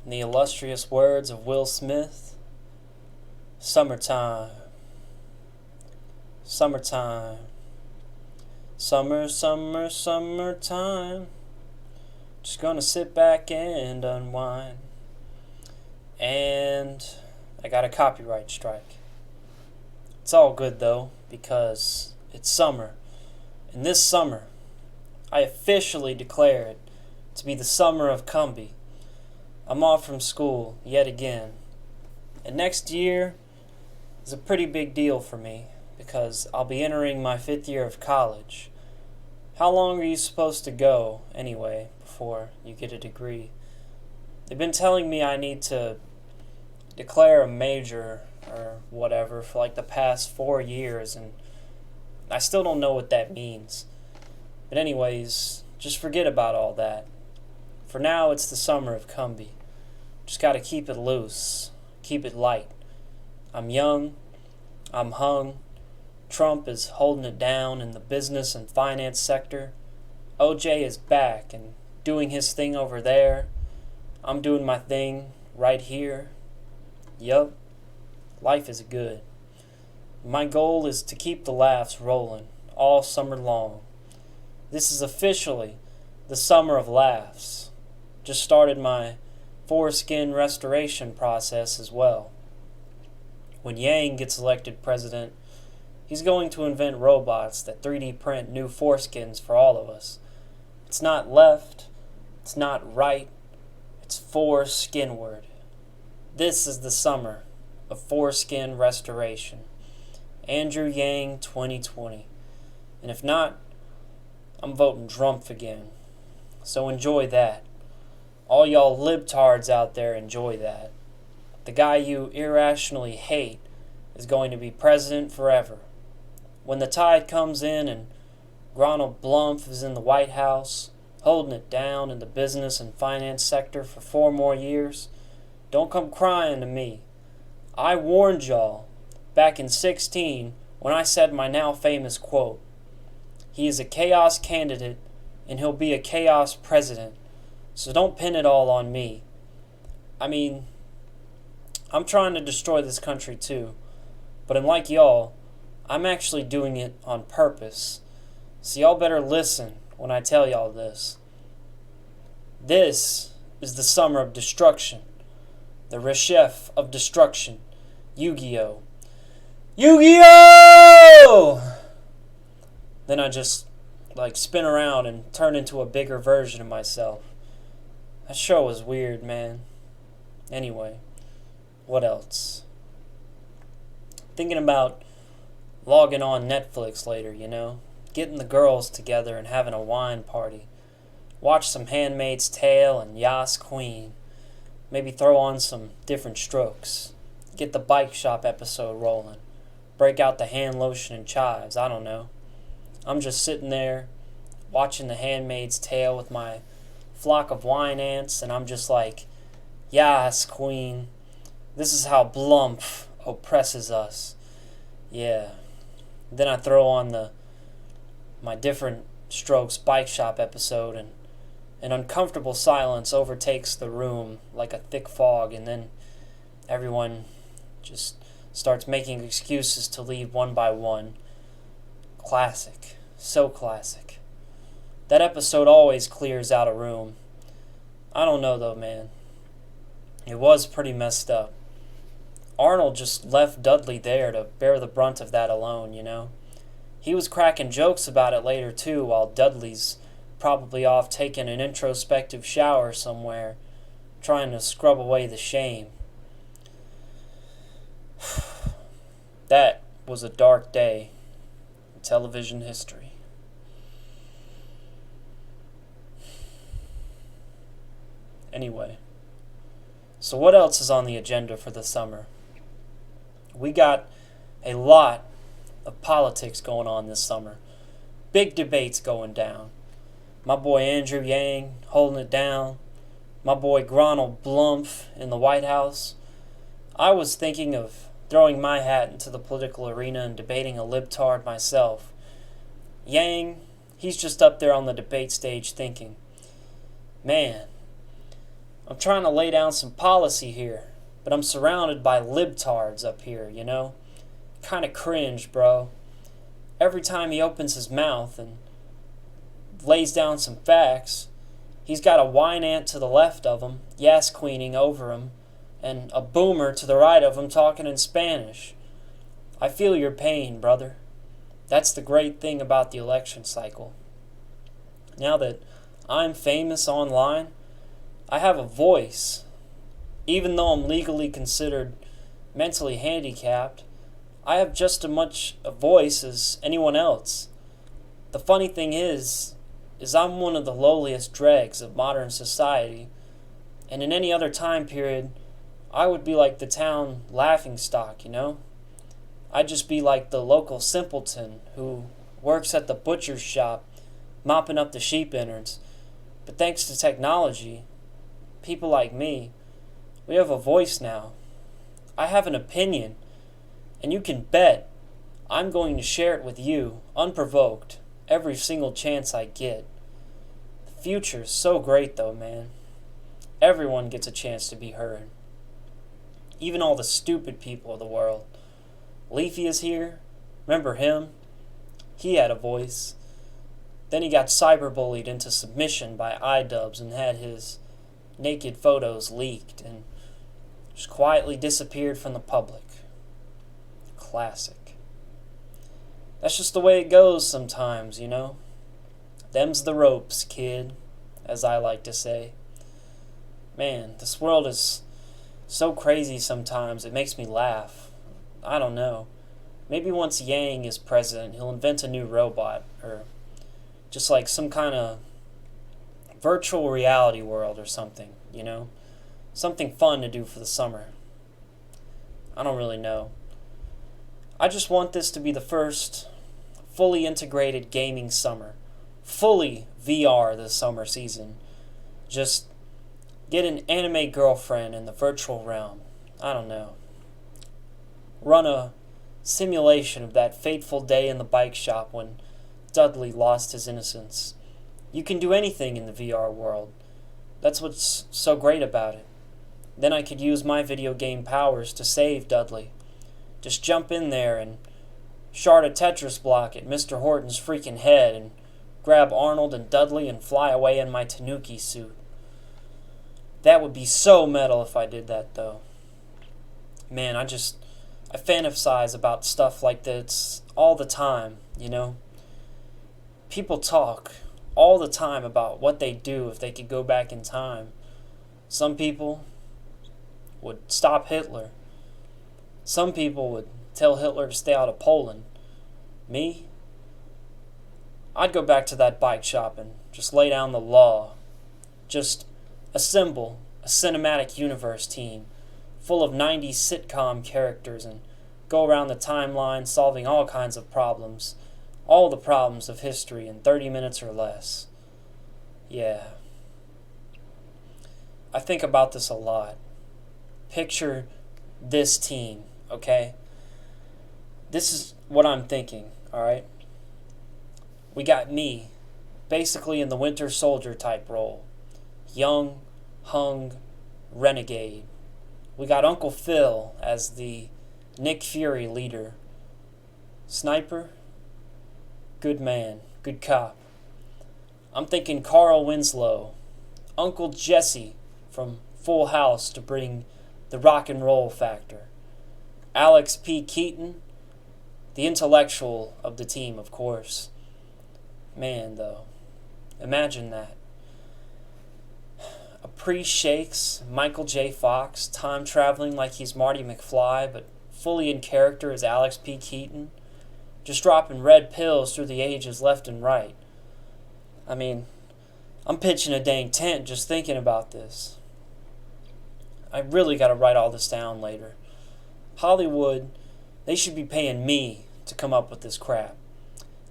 In the illustrious words of Will Smith, summertime, summertime, summer, summer, summertime. Just gonna sit back and unwind. And I got a copyright strike. It's all good though, because it's summer. And this summer, I officially declare it to be the summer of Kumbi. I'm off from school yet again. And next year is a pretty big deal for me because I'll be entering my 5th year of college. How long are you supposed to go, anyway, before you get a degree? They've been telling me I need to declare a major or whatever for like the past 4 years, and I still don't know what that means. But anyways, just forget about all that. For now, it's the summer of Kumbi. Just gotta keep it loose, keep it light. I'm young, I'm hung. Trump is holding it down in the business and finance sector. OJ is back and doing his thing over there. I'm doing my thing right here. Yup, life is good. My goal is to keep the laughs rolling all summer long. This is officially the summer of laughs. Just started my foreskin restoration process as well. When Yang gets elected president, he's going to invent robots that 3D print new foreskins for all of us. It's not left, it's not right, it's foreskinward. This is the summer of foreskin restoration. Andrew Yang 2020. And if not, I'm voting Trump again. So enjoy that. All y'all libtards out there, enjoy that. The guy you irrationally hate is going to be president forever. When the tide comes in and Ronald Blumph is in the White House, holding it down in the business and finance sector for 4 more years, don't come crying to me. I warned y'all back in 2016 when I said my now famous quote. He is a chaos candidate and he'll be a chaos president. So don't pin it all on me. I mean, I'm trying to destroy this country too. But unlike y'all, I'm actually doing it on purpose. So y'all better listen when I tell y'all this. This is the summer of destruction. The Reshef of destruction. Yu-Gi-Oh! Yu-Gi-Oh! Then I just, spin around and turn into a bigger version of myself. That show was weird, man. Anyway, what else? Thinking about logging on Netflix later, getting the girls together and having a wine party. Watch some Handmaid's Tale and Yas Queen. Maybe throw on some Different Strokes. Get the bike shop episode rolling. Break out the hand lotion and chives, I don't know. I'm just sitting there watching The Handmaid's Tale with my flock of wine ants, and I'm just like, Yas Queen. This is how Blumph oppresses us. Yeah. Then I throw on my Different Strokes bike shop episode, and an uncomfortable silence overtakes the room like a thick fog, and then everyone just starts making excuses to leave one by one. Classic. So classic. That episode always clears out a room. I don't know though, man. It was pretty messed up. Arnold just left Dudley there to bear the brunt of that alone, He was cracking jokes about it later too, while Dudley's probably off taking an introspective shower somewhere, trying to scrub away the shame. That was a dark day in television history. Anyway, so what else is on the agenda for the summer? We got a lot of politics going on this summer. Big debates going down. My boy Andrew Yang holding it down. My boy Ronald Blumph in the White House. I was thinking of throwing my hat into the political arena and debating a libtard myself. Yang, he's just up there on the debate stage thinking, man, I'm trying to lay down some policy here, but I'm surrounded by libtards up here, you know? Kinda cringe, bro. Every time he opens his mouth and lays down some facts, he's got a wine ant to the left of him, yes queening over him, and a boomer to the right of him talking in Spanish. I feel your pain, brother. That's the great thing about the election cycle. Now that I'm famous online, I have a voice. Even though I'm legally considered mentally handicapped, I have just as much a voice as anyone else. The funny thing is I'm one of the lowliest dregs of modern society, and in any other time period, I would be like the town laughingstock, you know? I'd just be like the local simpleton who works at the butcher's shop, mopping up the sheep innards. But thanks to technology, people like me, we have a voice now. I have an opinion, and you can bet I'm going to share it with you, unprovoked, every single chance I get. The future's so great though, man. Everyone gets a chance to be heard. Even all the stupid people of the world. Leafy is here. Remember him? He had a voice. Then he got cyberbullied into submission by iDubbbz and had his naked photos leaked and just quietly disappeared from the public. Classic. That's just the way it goes sometimes, you know? Them's the ropes, kid, as I like to say. Man, this world is so crazy sometimes, it makes me laugh. I don't know. Maybe once Yang is president, he'll invent a new robot, or just like some kind of virtual reality world or something, you know? Something fun to do for the summer. I don't really know. I just want this to be the first fully integrated gaming summer. Fully VR this summer season. Just get an anime girlfriend in the virtual realm. I don't know. Run a simulation of that fateful day in the bike shop when Dudley lost his innocence. You can do anything in the VR world. That's what's so great about it. Then I could use my video game powers to save Dudley. Just jump in there and shard a Tetris block at Mr. Horton's freaking head and grab Arnold and Dudley and fly away in my Tanuki suit. That would be so metal if I did that, though. Man, I fantasize about stuff like this all the time, you know? People talk all the time about what they'd do if they could go back in time. Some people would stop Hitler. Some people would tell Hitler to stay out of Poland. Me? I'd go back to that bike shop and just lay down the law. Just assemble a cinematic universe team full of 90s sitcom characters and go around the timeline solving all kinds of problems. All the problems of history in 30 minutes or less. Yeah. I think about this a lot. Picture this team, okay? This is what I'm thinking, alright? We got me, basically in the Winter Soldier type role. Young, hung, renegade. We got Uncle Phil as the Nick Fury leader. Sniper? Good man, good cop. I'm thinking Carl Winslow. Uncle Jesse from Full House to bring the rock and roll factor. Alex P. Keaton, the intellectual of the team, of course. Man, though, imagine that. A pre-Shakes Michael J. Fox, time-traveling like he's Marty McFly, but fully in character as Alex P. Keaton, just dropping red pills through the ages left and right. I mean, I'm pitching a dang tent just thinking about this. I really gotta write all this down later. Hollywood, they should be paying me to come up with this crap.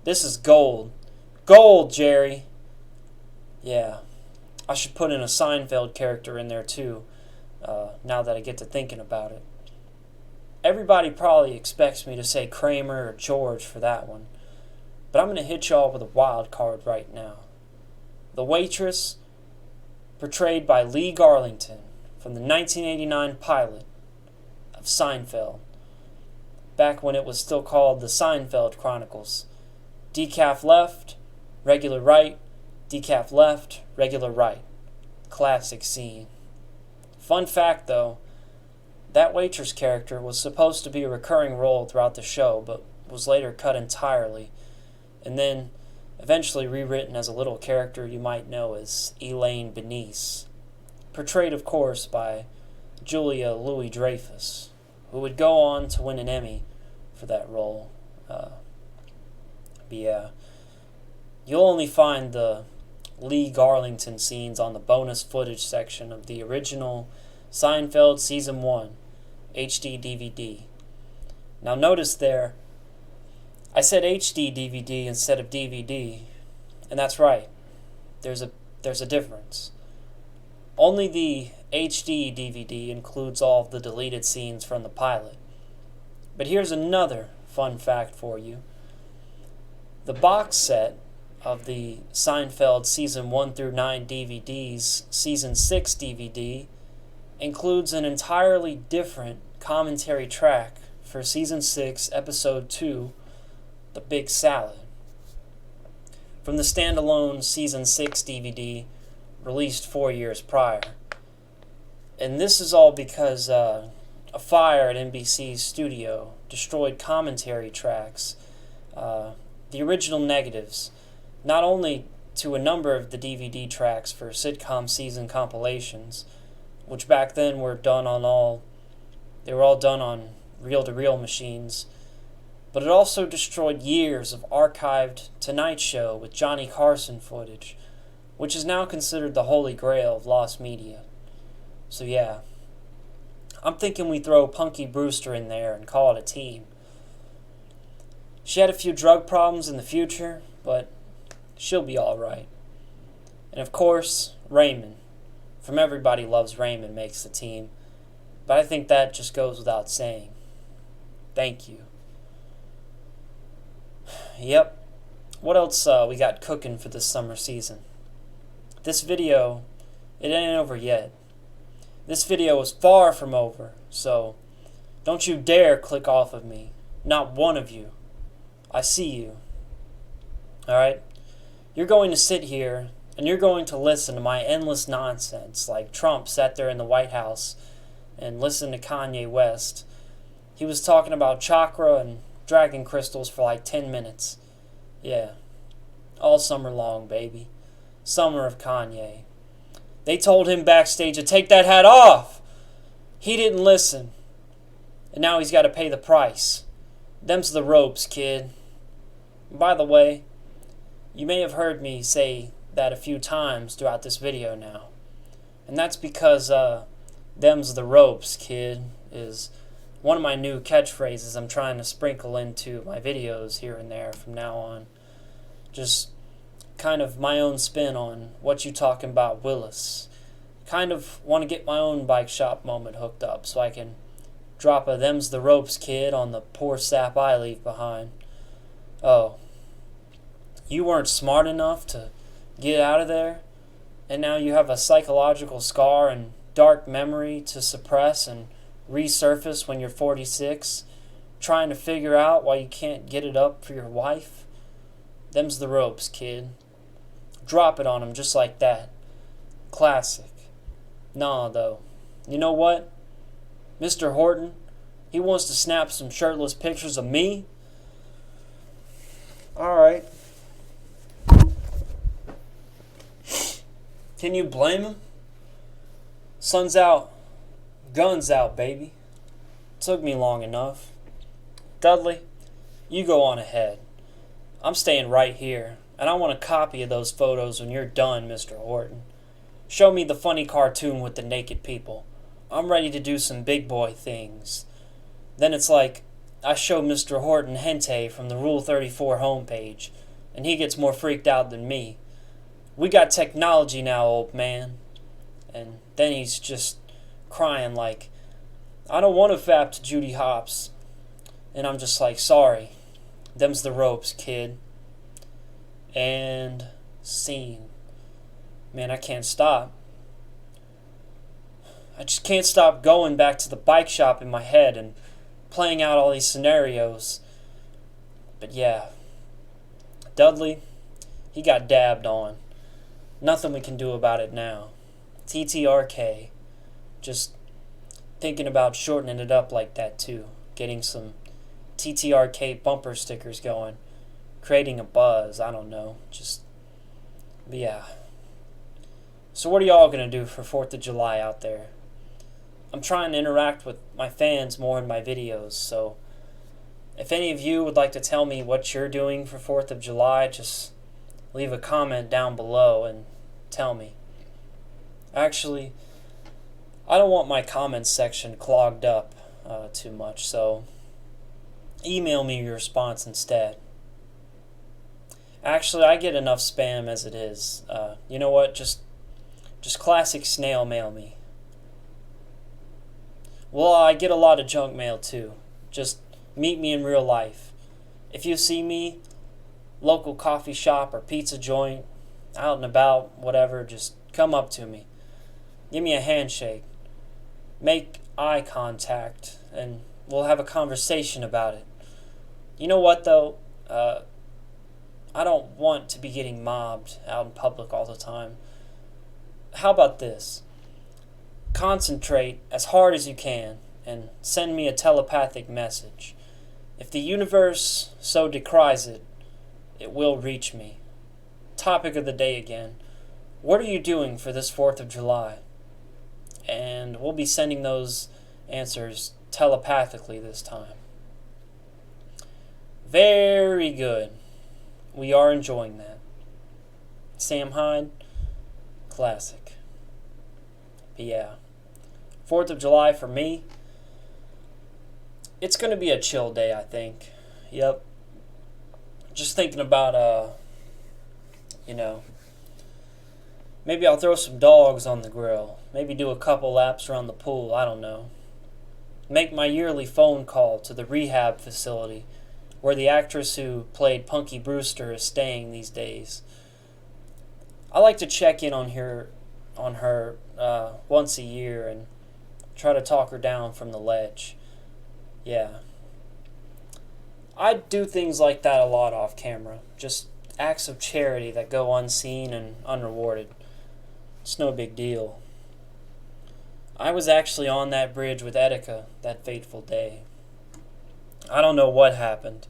This is gold. Gold, Jerry! Yeah, I should put in a Seinfeld character in there too, now that I get to thinking about it. Everybody probably expects me to say Kramer or George for that one, but I'm going to hit y'all with a wild card right now. The waitress portrayed by Lee Garlington from the 1989 pilot of Seinfeld, back when it was still called the Seinfeld Chronicles. Decaf left, regular right, decaf left, regular right. Classic scene. Fun fact though, that waitress character was supposed to be a recurring role throughout the show, but was later cut entirely, and then eventually rewritten as a little character you might know as Elaine Benice, portrayed of course by Julia Louis-Dreyfus, who would go on to win an Emmy for that role. But yeah, you'll only find the Lee Garlington scenes on the bonus footage section of the original Seinfeld Season 1 HD DVD. Now notice there, I said HD DVD instead of DVD, and that's right. There's a difference. Only the HD DVD includes all of the deleted scenes from the pilot. But here's another fun fact for you. The box set of the Seinfeld Season 1 through 9 DVD's Season 6 DVD includes an entirely different commentary track for Season 6, Episode 2, The Big Salad, from the standalone Season 6 DVD released 4 years prior. And this is all because a fire at NBC's studio destroyed commentary tracks, the original negatives, not only to a number of the DVD tracks for Sitcom season compilations, which back then were all done on reel-to-reel machines, but it also destroyed years of archived Tonight Show with Johnny Carson footage, which is now considered the holy grail of lost media. So yeah, I'm thinking we throw Punky Brewster in there and call it a team. She had a few drug problems in the future, but she'll be alright. And of course, Raymond, from Everybody Loves Raymond, makes the team, but I think that just goes without saying. Thank you. Yep, what else we got cooking for this summer season? This video, it ain't over yet. This video is far from over, so don't you dare click off of me. Not one of you. I see you. Alright? You're going to sit here and you're going to listen to my endless nonsense, like Trump sat there in the White House and listened to Kanye West. He was talking about chakra and dragon crystals for like 10 minutes. Yeah. All summer long, baby. Summer of Kanye. They told him backstage to take that hat off. He didn't listen. And now he's got to pay the price. Them's the ropes, kid. By the way, you may have heard me say that a few times throughout this video now. And that's because, them's the ropes, kid, is one of my new catchphrases I'm trying to sprinkle into my videos here and there from now on. Just kind of my own spin on what you talking about, Willis. Kind of want to get my own bike shop moment hooked up so I can drop a them's the ropes, kid, on the poor sap I leave behind. Oh, you weren't smart enough to get out of there, and now you have a psychological scar and dark memory to suppress and resurface when you're 46, trying to figure out why you can't get it up for your wife? Them's the ropes, kid. Drop it on him just like that. Classic. Nah, though. You know what? Mr. Horton, he wants to snap some shirtless pictures of me? Alright. Can you blame him? Sun's out. Guns out, baby. Took me long enough. Dudley, you go on ahead. I'm staying right here, and I want a copy of those photos when you're done, Mr. Horton. Show me the funny cartoon with the naked people. I'm ready to do some big boy things. Then it's like I show Mr. Horton hentai from the Rule 34 homepage, and he gets more freaked out than me. We got technology now, old man. And then he's just crying like, I don't want to fap to Judy Hopps. And I'm just like, sorry. Them's the ropes, kid. And scene. Man, I can't stop. I just can't stop going back to the bike shop in my head and playing out all these scenarios. But yeah, Dudley, he got dabbed on. Nothing we can do about it now. TTRK. Just thinking about shortening it up like that too. Getting some TTRK bumper stickers going. Creating a buzz, I don't know. But yeah. So what are y'all going to do for 4th of July out there? I'm trying to interact with my fans more in my videos, so if any of you would like to tell me what you're doing for 4th of July, just leave a comment down below and tell me. Actually, I don't want my comments section clogged up too much, so email me your response instead. Actually, I get enough spam as it is. You know what? Just classic snail mail me. Well, I get a lot of junk mail too. Just meet me in real life. If you see me, local coffee shop or pizza joint, out and about, whatever, just come up to me. Give me a handshake. Make eye contact, and we'll have a conversation about it. You know what, though? I don't want to be getting mobbed out in public all the time. How about this? Concentrate as hard as you can and send me a telepathic message. If the universe so decries it, it will reach me. Topic of the day again. What are you doing for this 4th of July? And we'll be sending those answers telepathically this time. Very good. We are enjoying that. Sam Hyde, classic. But yeah, 4th of July for me, it's going to be a chill day, I think. Yep. Just thinking about, maybe I'll throw some dogs on the grill. Maybe do a couple laps around the pool, I don't know. Make my yearly phone call to the rehab facility where the actress who played Punky Brewster is staying these days. I like to check in on her once a year and try to talk her down from the ledge. Yeah. I do things like that a lot off camera. Just acts of charity that go unseen and unrewarded. It's no big deal. I was actually on that bridge with Etika that fateful day. I don't know what happened.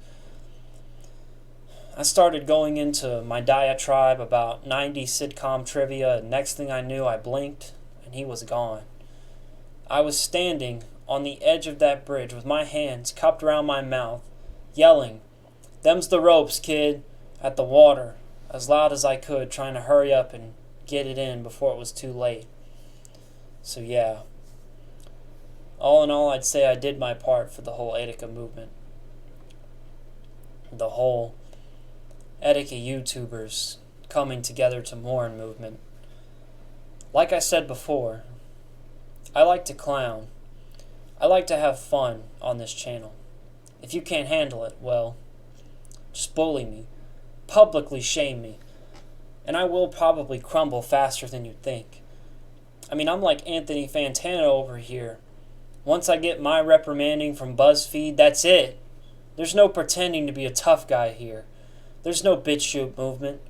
I started going into my diatribe about 90s sitcom trivia, and next thing I knew, I blinked, and he was gone. I was standing on the edge of that bridge with my hands cupped around my mouth, yelling, "Them's the ropes, kid," at the water, as loud as I could, trying to hurry up and get it in before it was too late. So yeah, all in all, I'd say I did my part for the whole Etika movement. The whole Etika YouTubers coming together to mourn movement. Like I said before, I like to clown. I like to have fun on this channel. If you can't handle it, well, just bully me. Publicly shame me. And I will probably crumble faster than you'd think. I mean, I'm like Anthony Fantano over here. Once I get my reprimanding from BuzzFeed, that's it. There's no pretending to be a tough guy here. There's no BitChute movement,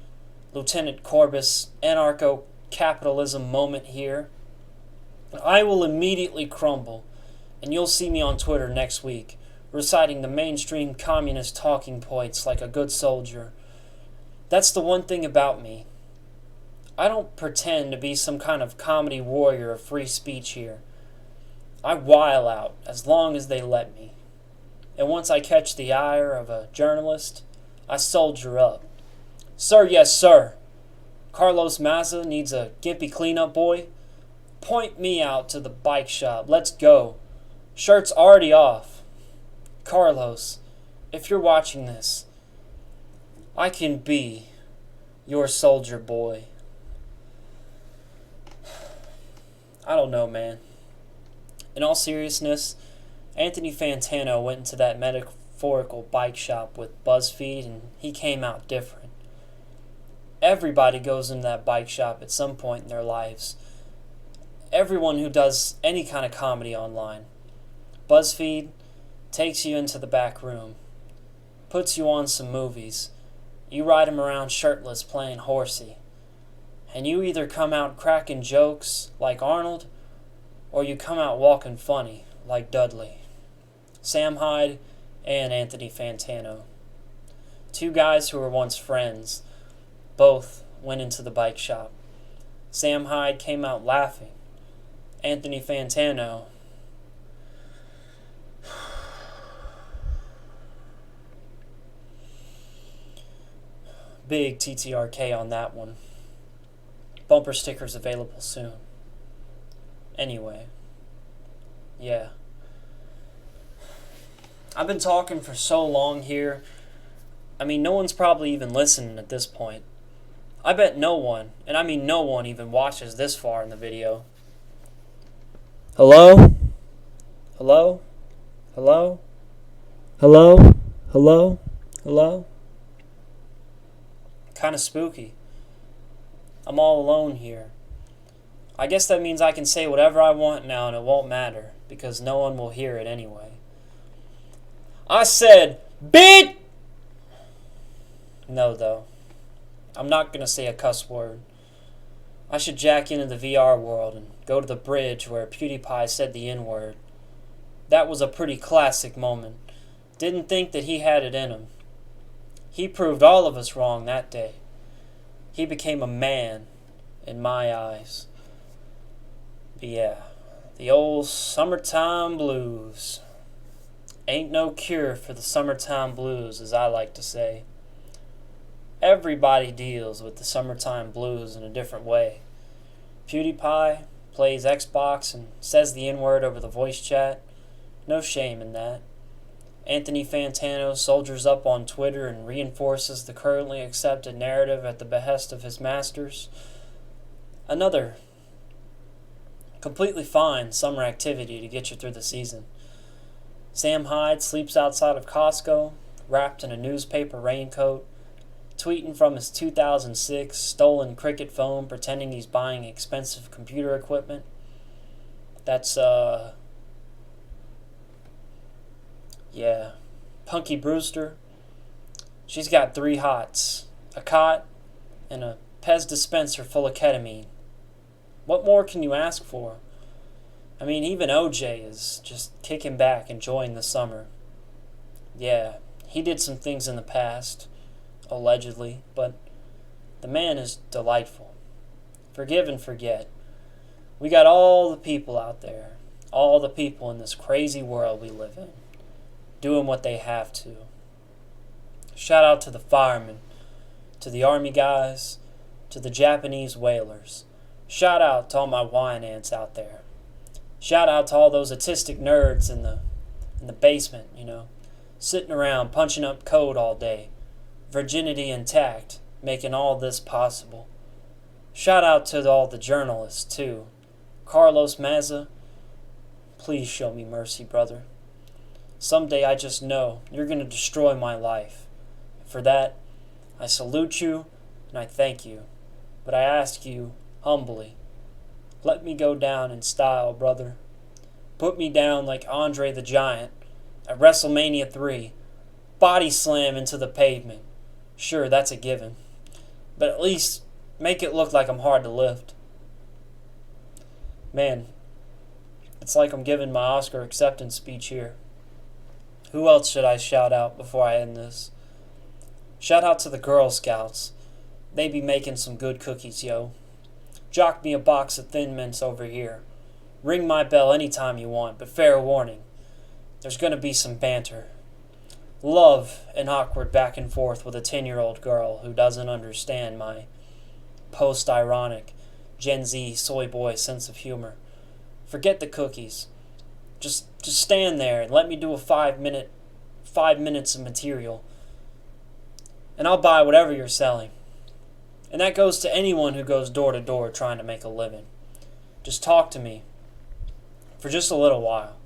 Lieutenant Corbus, anarcho-capitalism moment here. I will immediately crumble, and you'll see me on Twitter next week, reciting the mainstream communist talking points like a good soldier. That's the one thing about me. I don't pretend to be some kind of comedy warrior of free speech here. I while out as long as they let me. And once I catch the ire of a journalist, I soldier up. Sir, yes, sir. Carlos Mazza needs a gimpy cleanup boy. Point me out to the bike shop. Let's go. Shirt's already off. Carlos, if you're watching this, I can be your soldier boy. I don't know, man. In all seriousness, Anthony Fantano went into that metaphorical bike shop with BuzzFeed, and he came out different. Everybody goes into that bike shop at some point in their lives. everyone who does any kind of comedy online. BuzzFeed takes you into the back room, puts you on some movies. You ride him around shirtless playing horsey. And you either come out cracking jokes like Arnold, or you come out walking funny like Dudley. Sam Hyde and Anthony Fantano. Two guys who were once friends. Both went into the bike shop. Sam Hyde came out laughing. Anthony Fantano big TTRK on that one. Bumper stickers available soon. Anyway. Yeah. I've been talking for so long here. I mean, no one's probably even listening at this point. I bet no one, and I mean no one, even watches this far in the video. Hello? Hello? Hello? Hello? Hello? Hello? Kind of spooky. I'm all alone here. I guess that means I can say whatever I want now and it won't matter, because no one will hear it anyway. I said, BIT! No, though. I'm not going to say a cuss word. I should jack into the VR world and go to the bridge where PewDiePie said the N-word. That was a pretty classic moment. Didn't think that he had it in him. He proved all of us wrong that day. He became a man in my eyes. But yeah, the old summertime blues. Ain't no cure for the summertime blues, as I like to say. Everybody deals with the summertime blues in a different way. PewDiePie plays Xbox and says the N-word over the voice chat. No shame in that. Anthony Fantano soldiers up on Twitter and reinforces the currently accepted narrative at the behest of his masters. Another completely fine summer activity to get you through the season. Sam Hyde sleeps outside of Costco, wrapped in a newspaper raincoat, tweeting from his 2006 stolen cricket phone, pretending he's buying expensive computer equipment. That's, yeah. Punky Brewster. She's got 3 hots, a cot, and a Pez dispenser full of ketamine. What more can you ask for? I mean, even OJ is just kicking back, enjoying the summer. Yeah, he did some things in the past, allegedly, but the man is delightful. Forgive and forget. We got all the people out there, all the people in this crazy world we live in, doing what they have to. Shout out to the firemen, to the army guys, to the Japanese whalers. Shout out to all my wine ants out there. Shout out to all those autistic nerds in the basement, sitting around punching up code all day, virginity intact, making all this possible. Shout out to all the journalists, too. Carlos Maza, please show me mercy, brother. Someday I just know you're going to destroy my life. For that, I salute you and I thank you. But I ask you humbly, let me go down in style, brother. Put me down like Andre the Giant at WrestleMania 3. Body slam into the pavement. Sure, that's a given. But at least make it look like I'm hard to lift. Man, it's like I'm giving my Oscar acceptance speech here. Who else should I shout out before I end this? Shout out to the Girl Scouts. They be making some good cookies, yo. Jock me a box of Thin Mints over here. Ring my bell anytime you want, but fair warning, there's gonna be some banter. Love an awkward back and forth with a 10-year-old girl who doesn't understand my post-ironic Gen Z soy boy sense of humor. Forget the cookies. Just stand there and let me do a 5 minutes of material. And I'll buy whatever you're selling. And that goes to anyone who goes door to door trying to make a living. Just talk to me for just a little while.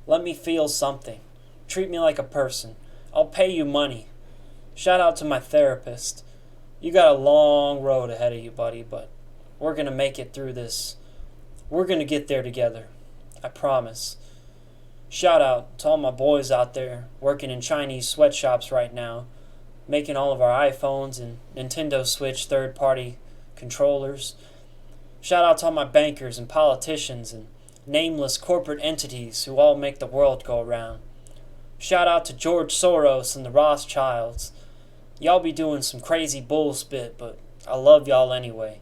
Let me feel something. Treat me like a person. I'll pay you money. Shout out to my therapist. You got a long road ahead of you, buddy, but we're going to make it through this We're going to get there together. I promise. Shout out to all my boys out there working in Chinese sweatshops right now, making all of our iPhones and Nintendo Switch third-party controllers. Shout out to all my bankers and politicians and nameless corporate entities who all make the world go around. Shout out to George Soros and the Rothschilds. Y'all be doing some crazy bullspit, but I love y'all anyway.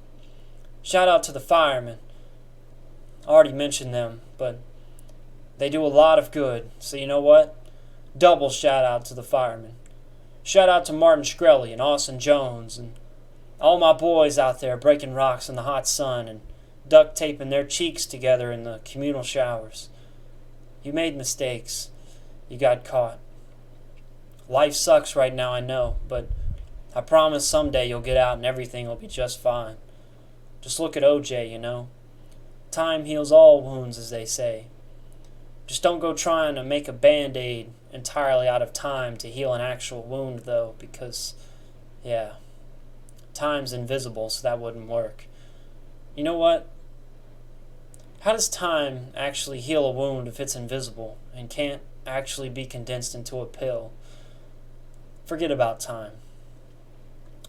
Shout out to the firemen. I already mentioned them, but they do a lot of good, so you know what? Double shout out to the firemen. Shout out to Martin Shkreli and Austin Jones and all my boys out there breaking rocks in the hot sun and duct taping their cheeks together in the communal showers. You made mistakes. You got caught. Life sucks right now, I know, but I promise someday you'll get out and everything will be just fine. Just look at OJ, you know. Time heals all wounds, as they say. Just don't go trying to make a Band-Aid entirely out of time to heal an actual wound, though, because, yeah, time's invisible, so that wouldn't work. You know what? How does time actually heal a wound if it's invisible and can't actually be condensed into a pill? Forget about time.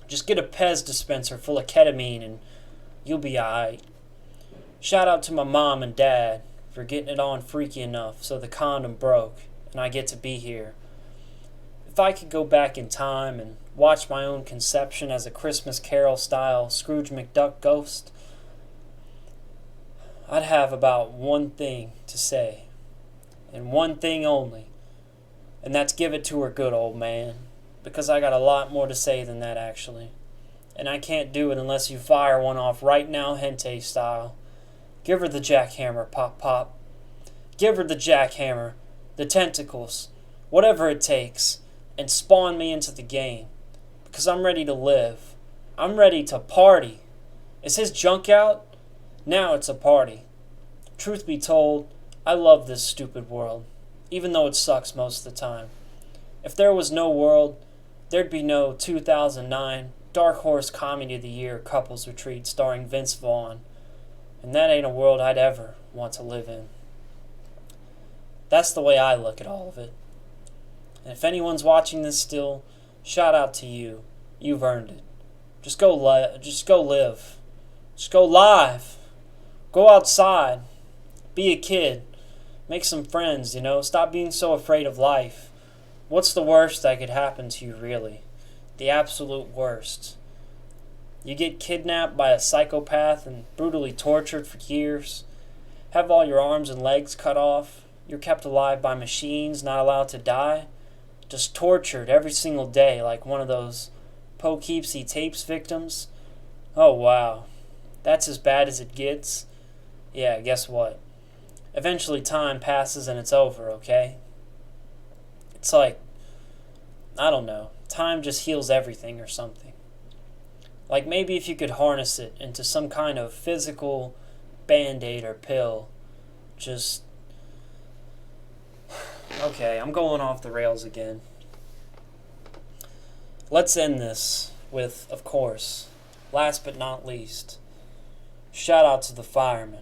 Just get a Pez dispenser full of ketamine and you'll be alright. Shout out to my mom and dad for getting it on freaky enough so the condom broke and I get to be here. If I could go back in time and watch my own conception as a Christmas Carol style Scrooge McDuck ghost, I'd have about one thing to say, and one thing only, and that's give it to her good, old man, because I got a lot more to say than that, actually. And I can't do it unless you fire one off right now, Hente style. Give her the jackhammer, Pop Pop. Give her the jackhammer, the tentacles, whatever it takes, and spawn me into the game, because I'm ready to live. I'm ready to party. Is his junk out? Now it's a party. Truth be told, I love this stupid world, even though it sucks most of the time. If there was no world, there'd be no 2009 Dark Horse Comedy of the Year Couples Retreat starring Vince Vaughn, and that ain't a world I'd ever want to live in. That's the way I look at all of it. And if anyone's watching this still, shout out to you. You've earned it. Just go live. Just go live. Go outside. Be a kid. Make some friends, you know. Stop being so afraid of life. What's the worst that could happen to you, really? The absolute worst. You get kidnapped by a psychopath and brutally tortured for years. Have all your arms and legs cut off. You're kept alive by machines, not allowed to die. Just tortured every single day like one of those Poughkeepsie tapes victims. Oh, wow. That's as bad as it gets? Yeah, guess what? Eventually time passes and it's over, okay? It's like, I don't know, time just heals everything or something. Like maybe if you could harness it into some kind of physical Band-Aid or pill, just... Okay, I'm going off the rails again. Let's end this with, of course, last but not least, shout out to the firemen.